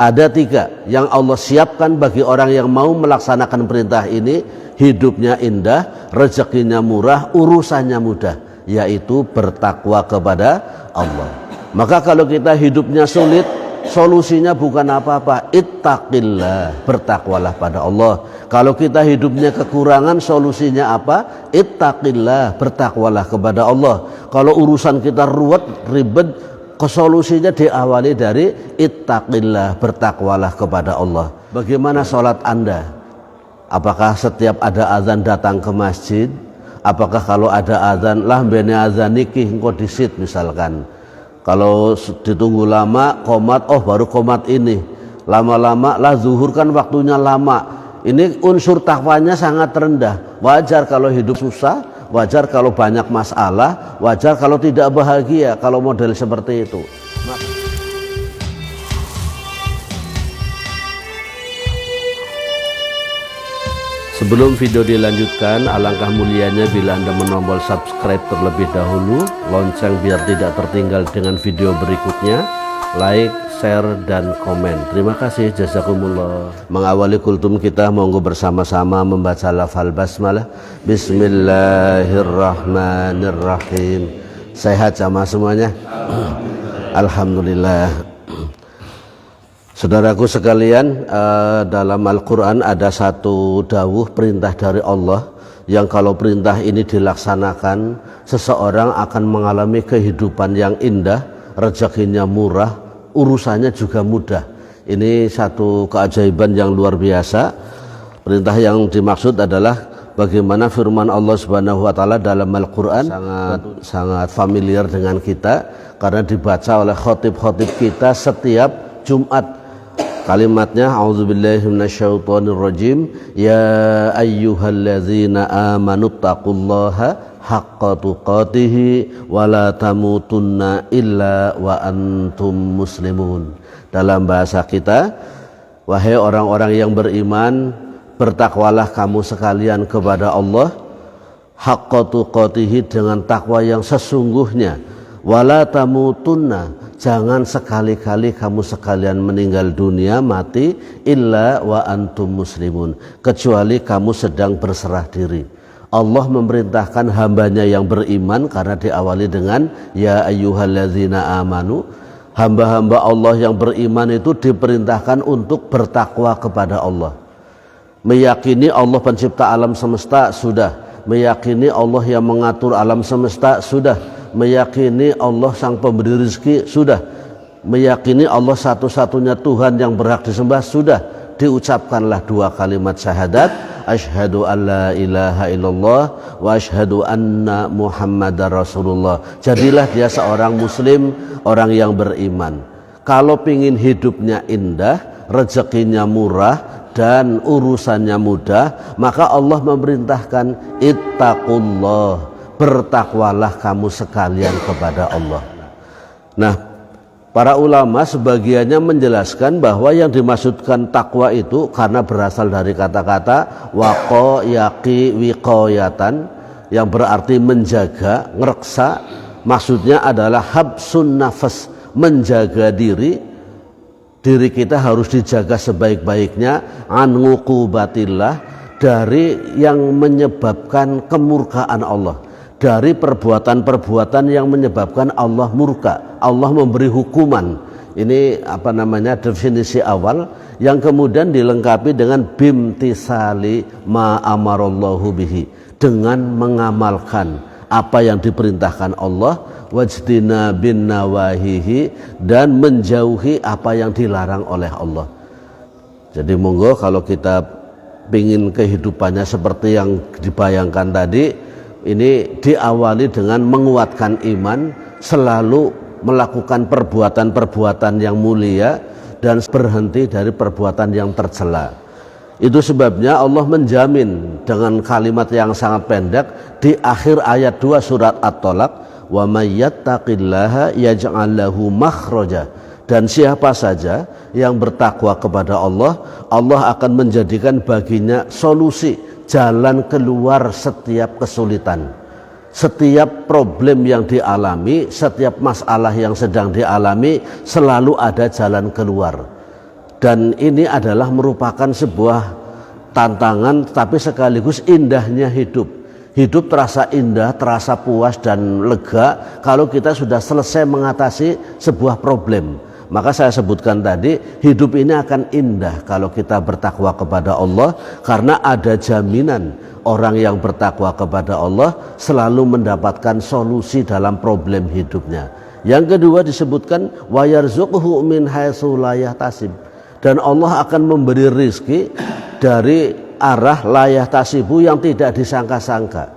Ada 3 yang Allah siapkan bagi orang yang mau melaksanakan perintah ini. Hidupnya indah, rezekinya murah, urusannya mudah, yaitu bertakwa kepada Allah. Maka kalau kita hidupnya sulit, solusinya bukan apa-apa, ittaqillah, bertakwalah pada Allah. Kalau kita hidupnya kekurangan, solusinya apa? Ittaqillah, bertakwalah kepada Allah. Kalau urusan kita ruwet, ribet, solusinya diawali dari ittaqillah, bertakwalah kepada Allah. Bagaimana sholat Anda? Apakah setiap ada azan datang ke masjid? Apakah kalau ada azan lah bene azan niki engko disit misalkan? Kalau ditunggu lama qomat, oh baru qomat ini. Lama-lama lah zuhur kan waktunya lama. Ini unsur takwanya sangat rendah. Wajar kalau hidup susah, wajar kalau banyak masalah, wajar kalau tidak bahagia kalau model seperti itu. Sebelum video dilanjutkan, alangkah mulianya bila Anda menombol subscribe terlebih dahulu, lonceng biar tidak tertinggal dengan video berikutnya, like, share, dan komen. Terima kasih, jazakumullah. Mengawali kultum kita, monggo bersama-sama membaca lafal basmalah. Bismillahirrahmanirrahim. Sehat sama semuanya? Alhamdulillah. Saudaraku sekalian, dalam Al-Quran ada satu dawuh perintah dari Allah yang kalau perintah ini dilaksanakan, seseorang akan mengalami kehidupan yang indah, rezekinya murah, urusannya juga mudah. Ini satu keajaiban yang luar biasa. Perintah yang dimaksud adalah bagaimana firman Allah Subhanahu wa taala dalam Al-Qur'an sangat familiar dengan kita karena dibaca oleh khotib-khotib kita setiap Jumat. Kalimatnya a'udzubillahi minasyaitonirrajim, ya ayyuhalladzina amanuttaqullaha haqqa tuqatih wa la tamutunna illa wa antum muslimun. Dalam bahasa kita, wahai orang-orang yang beriman, bertakwalah kamu sekalian kepada Allah haqqa tuqatih, dengan takwa yang sesungguhnya, wa la tamutunna, jangan sekali-kali kamu sekalian meninggal dunia, mati, illa wa antum muslimun, kecuali kamu sedang berserah diri. Allah memerintahkan hambanya yang beriman karena diawali dengan ya ayyuhalladzina amanu. Hamba-hamba Allah yang beriman itu diperintahkan untuk bertakwa kepada Allah, meyakini Allah pencipta alam semesta, sudah. Meyakini Allah yang mengatur alam semesta, sudah. Meyakini Allah sang pemberi rezeki, sudah. Meyakini Allah satu-satunya Tuhan yang berhak disembah, sudah. Diucapkanlah 2 kalimat syahadat, asyhadu an la ilaha illallah wa asyhadu anna muhammadar rasulullah. Jadilah dia seorang muslim, orang yang beriman. Kalau pingin hidupnya indah, rezekinya murah, dan urusannya mudah, maka Allah memerintahkan ittaqullah, bertakwalah kamu sekalian kepada Allah. Nah, para ulama sebagiannya menjelaskan bahwa yang dimaksudkan takwa itu karena berasal dari kata-kata waqa yaqi wiqayatan, yang berarti menjaga, ngereksa. Maksudnya adalah habsun nafas, menjaga diri kita harus dijaga sebaik-baiknya, an uqubatillah, dari yang menyebabkan kemurkaan Allah, dari perbuatan-perbuatan yang menyebabkan Allah murka, Allah memberi hukuman. Ini definisi awal yang kemudian dilengkapi dengan bimtisali ma amarallahu bihi, dengan mengamalkan apa yang diperintahkan Allah, wajdina bin nawahihi, dan menjauhi apa yang dilarang oleh Allah. Jadi monggo kalau kita ingin kehidupannya seperti yang dibayangkan tadi, ini diawali dengan menguatkan iman, selalu melakukan perbuatan-perbuatan yang mulia dan berhenti dari perbuatan yang tercela. Itu sebabnya Allah menjamin dengan kalimat yang sangat pendek di akhir ayat 2 surat At-Tolaq, wa may yattaqillaha yaj'al lahu makhraja, dan siapa saja yang bertakwa kepada Allah, Allah akan menjadikan baginya solusi, jalan keluar setiap kesulitan, setiap problem yang dialami, setiap masalah yang sedang dialami, selalu ada jalan keluar. Dan ini adalah merupakan sebuah tantangan, tapi sekaligus indahnya hidup. Hidup terasa indah, terasa puas dan lega kalau kita sudah selesai mengatasi sebuah problem. Maka saya sebutkan tadi, hidup ini akan indah kalau kita bertakwa kepada Allah, karena ada jaminan orang yang bertakwa kepada Allah selalu mendapatkan solusi dalam problem hidupnya. Yang kedua disebutkan wa yarzuquhu min haitsu la yahtasib, dan Allah akan memberi rizki dari arah la yahtasibu yang tidak disangka-sangka.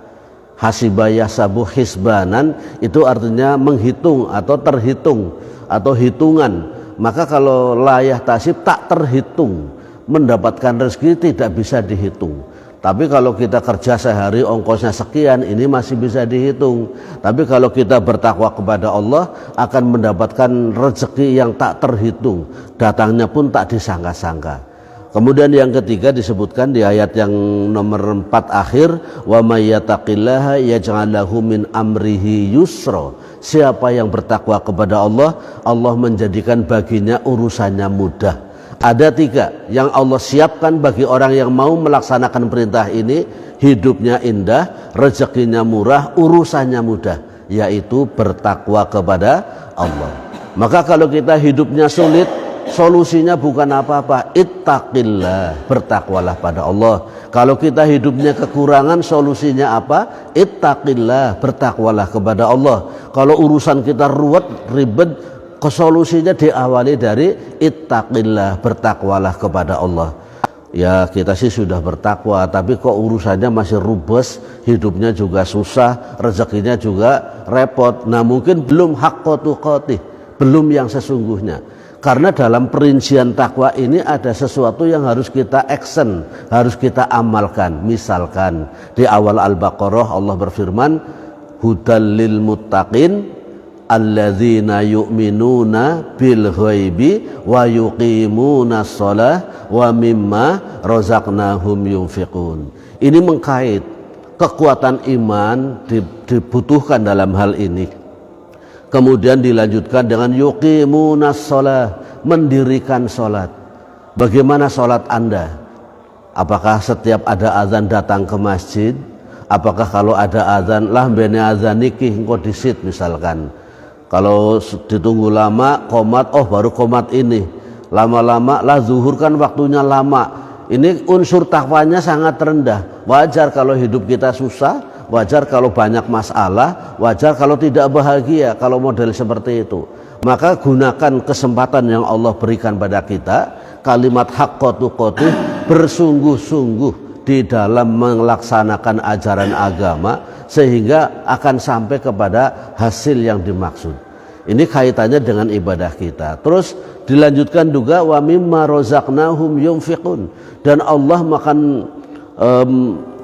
Hasiba yahsabu hisbanan itu artinya menghitung atau terhitung atau hitungan. Maka kalau la yahtasib tak terhitung, mendapatkan rezeki tidak bisa dihitung. Tapi kalau kita kerja sehari ongkosnya sekian, ini masih bisa dihitung. Tapi kalau kita bertakwa kepada Allah akan mendapatkan rezeki yang tak terhitung, datangnya pun tak disangka-sangka. Kemudian yang ketiga disebutkan di ayat yang nomor 4 akhir, wa may yattaqillaha yaj'al lahu min amrihi yusra. Siapa yang bertakwa kepada Allah, Allah menjadikan baginya urusannya mudah. Ada 3 yang Allah siapkan bagi orang yang mau melaksanakan perintah ini, hidupnya indah, rezekinya murah, urusannya mudah, yaitu bertakwa kepada Allah. Maka kalau kita hidupnya sulit, solusinya bukan apa-apa, ittaqillah, bertakwalah pada Allah. Kalau kita hidupnya kekurangan, solusinya apa? Ittaqillah, bertakwalah kepada Allah. Kalau urusan kita ruwet, ribet, solusinya diawali dari ittaqillah, bertakwalah kepada Allah. Ya kita sih sudah bertakwa, tapi kok urusannya masih rubes, hidupnya juga susah, rezekinya juga repot. Nah mungkin belum haqqa tuqatih, belum yang sesungguhnya. Karena dalam perincian takwa ini ada sesuatu yang harus kita action, harus kita amalkan. Misalkan di awal Al-Baqarah Allah berfirman, hudal lil muttaqin alladzina yu'minuna bil ghaibi wa yuqimuna shalah wa mimma razaqnahum yunfiqun. Ini mengkait kekuatan iman dibutuhkan dalam hal ini. Kemudian dilanjutkan dengan yuqimuna shalah, mendirikan salat. Bagaimana salat Anda? Apakah setiap ada azan datang ke masjid? Apakah kalau ada azan lah bene azan niki engko disit misalkan? Kalau ditunggu lama qomat, oh baru qomat ini. Lama-lama lah zuhur kan waktunya lama. Ini unsur takwanya sangat rendah. Wajar kalau hidup kita susah, wajar kalau banyak masalah, wajar kalau tidak bahagia kalau model seperti itu. Maka gunakan kesempatan yang Allah berikan pada kita, kalimat haqqa tuqatih, bersungguh-sungguh di dalam melaksanakan ajaran agama sehingga akan sampai kepada hasil yang dimaksud. Ini kaitannya dengan ibadah kita. Terus dilanjutkan juga wa mimma razaqnahum yunfiqun, dan Allah akan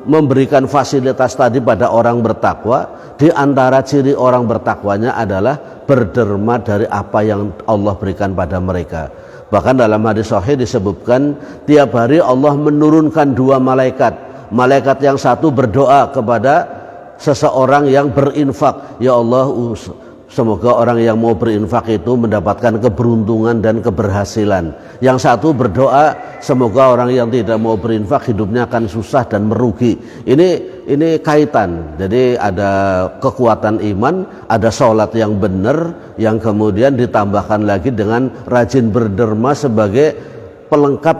memberikan fasilitas tadi pada orang bertakwa. Di antara ciri orang bertakwanya adalah berderma dari apa yang Allah berikan pada mereka. Bahkan dalam hadis sahih disebutkan tiap hari Allah menurunkan 2 malaikat. Malaikat yang satu berdoa kepada seseorang yang berinfak, ya Allah, semoga orang yang mau berinfak itu mendapatkan keberuntungan dan keberhasilan. Yang satu berdoa, semoga orang yang tidak mau berinfak hidupnya akan susah dan merugi. Ini kaitan. Jadi ada kekuatan iman, ada sholat yang benar, yang kemudian ditambahkan lagi dengan rajin berderma sebagai pelengkap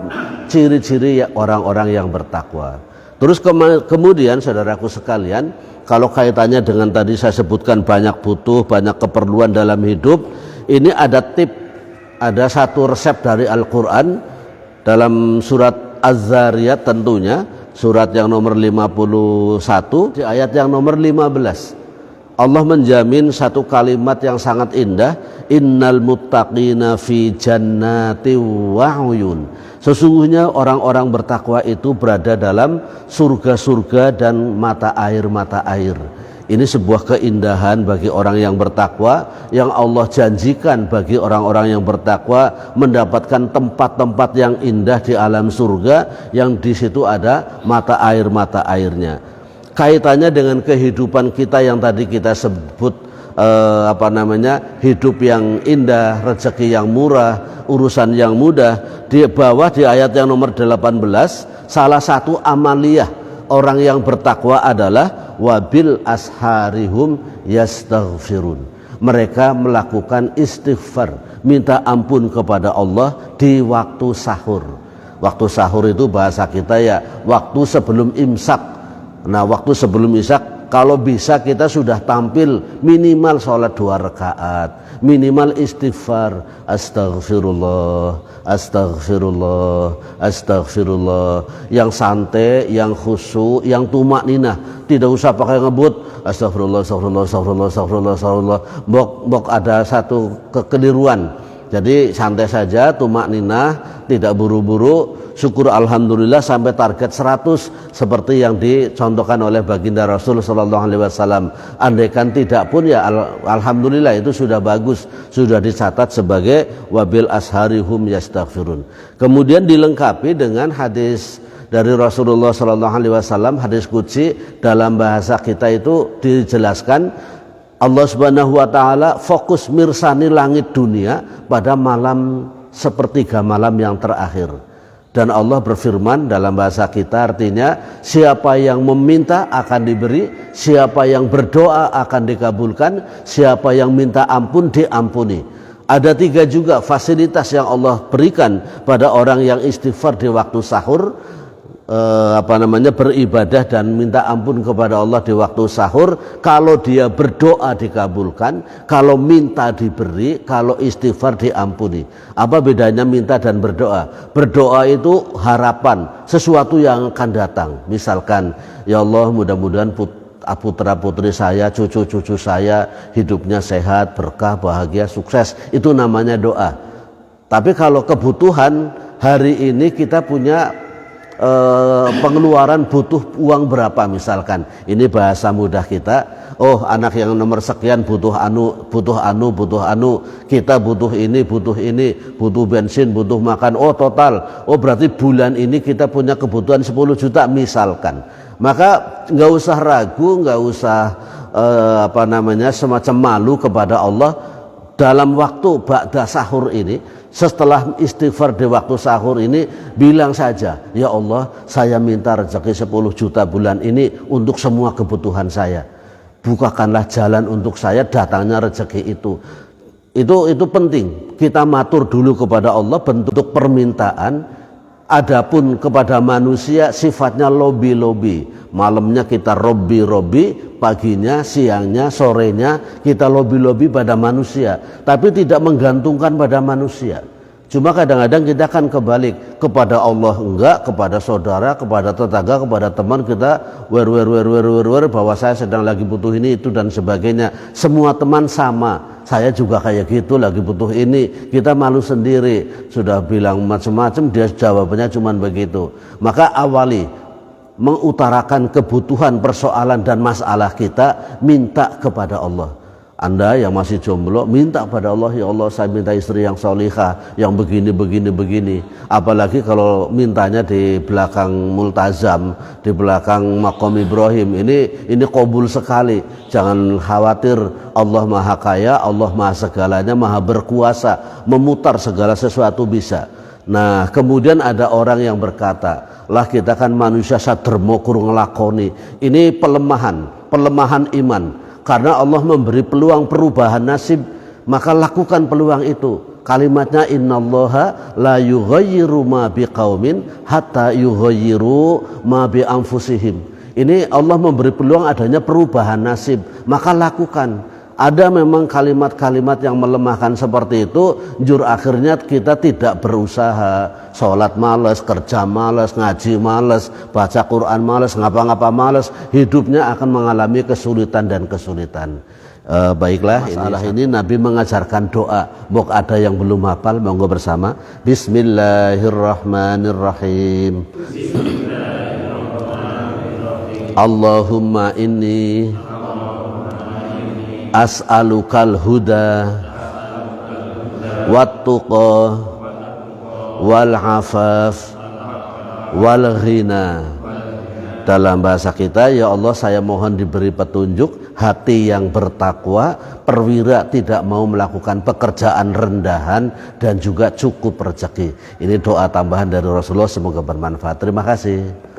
ciri-ciri orang-orang yang bertakwa. Terus kemudian saudaraku sekalian, kalau kaitannya dengan tadi saya sebutkan banyak butuh, banyak keperluan dalam hidup, ini ada tip, ada satu resep dari Al-Quran dalam surat Az-Zariyat tentunya, surat yang nomor 51, di ayat yang nomor 15. Allah menjamin satu kalimat yang sangat indah, innal muttaqina fi jannati wa uyun. Sesungguhnya orang-orang bertakwa itu berada dalam surga-surga dan mata air-mata air. Ini sebuah keindahan bagi orang yang bertakwa, yang Allah janjikan bagi orang-orang yang bertakwa mendapatkan tempat-tempat yang indah di alam surga, yang di situ ada mata airnya. Kaitannya dengan kehidupan kita yang tadi kita sebut hidup yang indah, rezeki yang murah, urusan yang mudah. Di bawah di ayat yang nomor 18, salah satu amaliyah orang yang bertakwa adalah wabil asharihum yastaghfirun. Mereka melakukan istighfar, minta ampun kepada Allah di waktu sahur. Waktu sahur itu bahasa kita ya waktu sebelum imsak. Nah, waktu sebelum imsak kalau bisa kita sudah tampil minimal sholat 2 rakaat, minimal istighfar, astaghfirullah, astaghfirullah, astaghfirullah, yang santai, yang khusyuk, yang tumakninah, tidak usah pakai ngebut, astagfirullah, astagfirullah, astagfirullah, astagfirullah, astagfirullah. Bok ada satu kekeliruan. Jadi santai saja, tumakninah, tidak buru-buru, syukur alhamdulillah sampai target 100 seperti yang dicontohkan oleh baginda Rasul sallallahu alaihi wasallam. Andaikan tidak pun ya alhamdulillah itu sudah bagus, sudah dicatat sebagai wabil asharihum yastaghfirun. Kemudian dilengkapi dengan hadis dari Rasulullah sallallahu alaihi wasallam, hadis qudsi, dalam bahasa kita itu dijelaskan Allah Subhanahu wa taala fokus mirsani langit dunia pada malam sepertiga malam yang terakhir. Dan Allah berfirman dalam bahasa kita, artinya siapa yang meminta akan diberi, siapa yang berdoa akan dikabulkan, siapa yang minta ampun diampuni. Ada 3 juga fasilitas yang Allah berikan pada orang yang istighfar di waktu sahur, beribadah dan minta ampun kepada Allah di waktu sahur. Kalau dia berdoa dikabulkan, kalau minta diberi, kalau istighfar diampuni. Apa bedanya minta dan berdoa? Berdoa itu harapan sesuatu yang akan datang. Misalkan, ya Allah mudah-mudahan putra putri saya, cucu-cucu saya hidupnya sehat, berkah, bahagia, sukses. Itu namanya doa. Tapi kalau kebutuhan, hari ini kita punya pengeluaran, butuh uang berapa misalkan, ini bahasa mudah kita, oh anak yang nomor sekian butuh anu, kita butuh ini, butuh bensin, butuh makan, oh total, oh berarti bulan ini kita punya kebutuhan 10 juta misalkan. Maka nggak usah ragu, nggak usah semacam malu kepada Allah. Dalam waktu ba'da sahur ini, setelah istighfar di waktu sahur ini, bilang saja, ya Allah saya minta rezeki 10 juta bulan ini untuk semua kebutuhan saya, bukakanlah jalan untuk saya datangnya rezeki itu penting. Kita matur dulu kepada Allah bentuk permintaan. Adapun kepada manusia sifatnya lobby, malamnya kita robby, paginya, siangnya, sorenya kita lobby pada manusia, tapi tidak menggantungkan pada manusia. Cuma kadang-kadang kita akan kebalik, kepada Allah enggak, kepada saudara, kepada tetangga, kepada teman kita wer bahwa saya sedang lagi butuh ini itu dan sebagainya. Semua teman sama, saya juga kayak gitu lagi butuh ini. Kita malu sendiri, sudah bilang macam-macam, dia jawabannya cuma begitu. Maka awali mengutarakan kebutuhan, persoalan dan masalah kita, minta kepada Allah. Anda yang masih jomblo, minta pada Allah, ya Allah saya minta istri yang solihah, yang begini. Apalagi kalau mintanya di belakang multazam, di belakang makom Ibrahim, ini qabul sekali. Jangan khawatir, Allah maha kaya, Allah maha segalanya, maha berkuasa, memutar segala sesuatu bisa. Nah kemudian ada orang yang berkata, lah kita kan manusia sadherma kurang nglakoni. Ini pelemahan iman. Karena Allah memberi peluang perubahan nasib, maka lakukan peluang itu. Kalimatnya innallaha la yughayyiru ma biqaumin hatta yughayyiru ma bi anfusihim. Ini Allah memberi peluang adanya perubahan nasib, maka lakukan. Ada memang kalimat-kalimat yang melemahkan seperti itu, jur akhirnya kita tidak berusaha, sholat malas, kerja malas, ngaji malas, baca Quran malas, ngapa-ngapa malas, hidupnya akan mengalami kesulitan dan kesulitan. Baiklah, masalah ini Nabi mengajarkan doa. Bok ada yang belum hafal, monggo bersama. Bismillahirrahmanirrahim. Allahumma inni as'alukal huda wattuqa wal afaf wal ghina Dalam bahasa kita, ya Allah saya mohon diberi petunjuk, hati yang bertakwa, perwira tidak mau melakukan pekerjaan rendahan, dan juga cukup rezeki. Ini doa tambahan dari Rasulullah, semoga bermanfaat. Terima kasih.